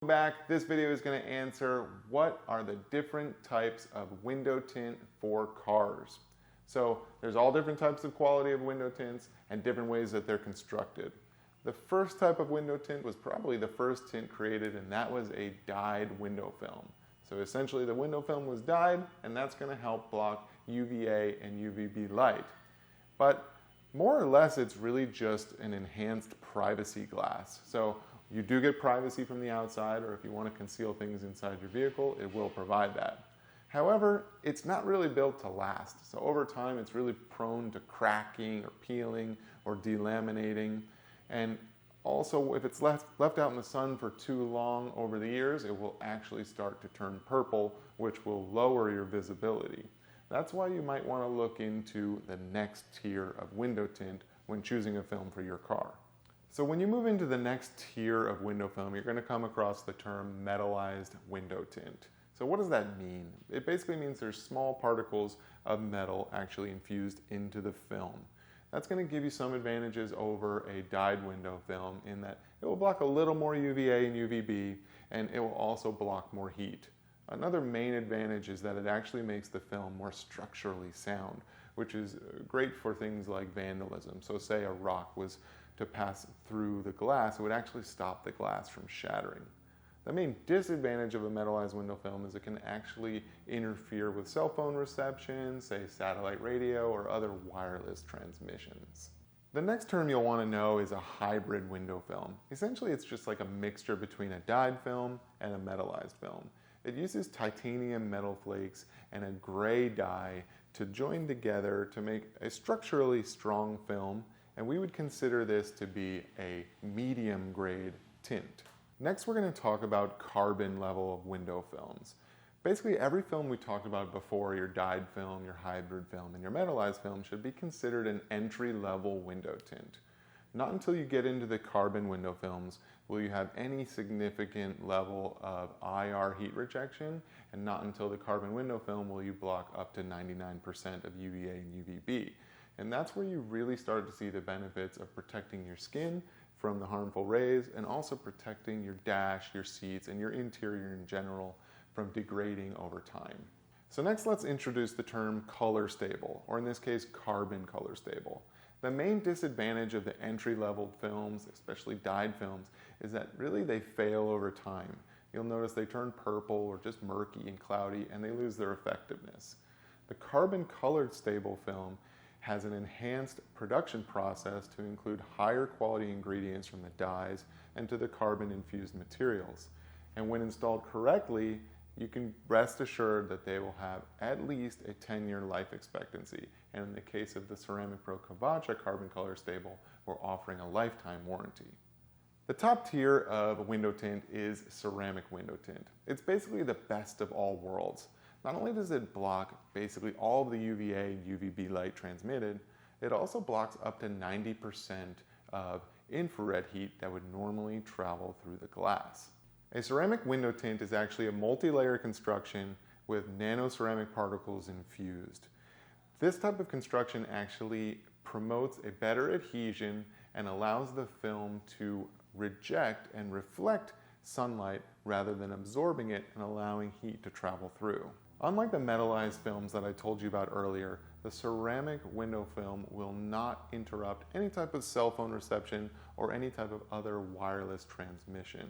Back. This video is going to answer what are the different types of window tint for cars. So there's all different types of quality of window tints and different ways that they're constructed. The first type of window tint was probably the first tint created, and that was a dyed window film. So essentially the window film was dyed, and that's going to help block UVA and UVB light. But more or less it's really just an enhanced privacy glass. So you do get privacy from the outside, or if you want to conceal things inside your vehicle, it will provide that. However, it's not really built to last. So over time, it's really prone to cracking or peeling or delaminating. And also, if it's left out in the sun for too long over the years, it will actually start to turn purple, which will lower your visibility. That's why you might want to look into the next tier of window tint when choosing a film for your car. So when you move into the next tier of window film, you're going to come across the term metallized window tint. So what does that mean? It basically means there's small particles of metal actually infused into the film. That's going to give you some advantages over a dyed window film in that it will block a little more UVA and UVB, and it will also block more heat. Another main advantage is that it actually makes the film more structurally sound, which is great for things like vandalism. So say a rock was to pass through the glass, it would actually stop the glass from shattering. The main disadvantage of a metallized window film is it can actually interfere with cell phone reception, say satellite radio or other wireless transmissions. The next term you'll want to know is a hybrid window film. Essentially, it's just like a mixture between a dyed film and a metallized film. It uses titanium metal flakes and a gray dye to join together to make a structurally strong film, and we would consider this to be a medium grade tint. Next, we're going to talk about carbon level of window films. Basically, every film we talked about before, your dyed film, your hybrid film, and your metallized film, should be considered an entry-level window tint. Not until you get into the carbon window films will you have any significant level of IR heat rejection, and not until the carbon window film will you block up to 99% of UVA and UVB. And that's where you really start to see the benefits of protecting your skin from the harmful rays and also protecting your dash, your seats, and your interior in general from degrading over time. So next, let's introduce the term color stable, or in this case, carbon color stable. The main disadvantage of the entry-level films, especially dyed films, is that really they fail over time. You'll notice they turn purple or just murky and cloudy, and they lose their effectiveness. The carbon colored stable film has an enhanced production process to include higher quality ingredients from the dyes and to the carbon infused materials. And when installed correctly, you can rest assured that they will have at least a 10-year life expectancy. And in the case of the Ceramic Pro KAVACA Carbon Color Stable, we're offering a lifetime warranty. The top tier of window tint is ceramic window tint. It's basically the best of all worlds. Not only does it block basically all of the UVA and UVB light transmitted, it also blocks up to 90% of infrared heat that would normally travel through the glass. A ceramic window tint is actually a multi-layer construction with nano-ceramic particles infused. This type of construction actually promotes a better adhesion and allows the film to reject and reflect sunlight rather than absorbing it and allowing heat to travel through. Unlike the metallized films that I told you about earlier, the ceramic window film will not interrupt any type of cell phone reception or any type of other wireless transmission.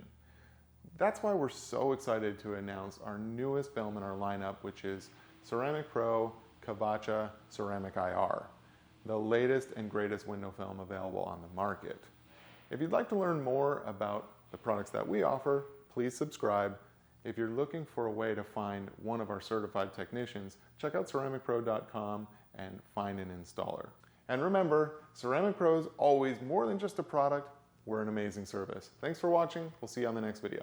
That's why we're so excited to announce our newest film in our lineup, which is Ceramic Pro KAVACA Ceramic IR, the latest and greatest window film available on the market. If you'd like to learn more about the products that we offer, please subscribe. If you're looking for a way to find one of our certified technicians, check out ceramicpro.com and find an installer. And remember, Ceramic Pro is always more than just a product, we're an amazing service. Thanks for watching. We'll see you on the next video.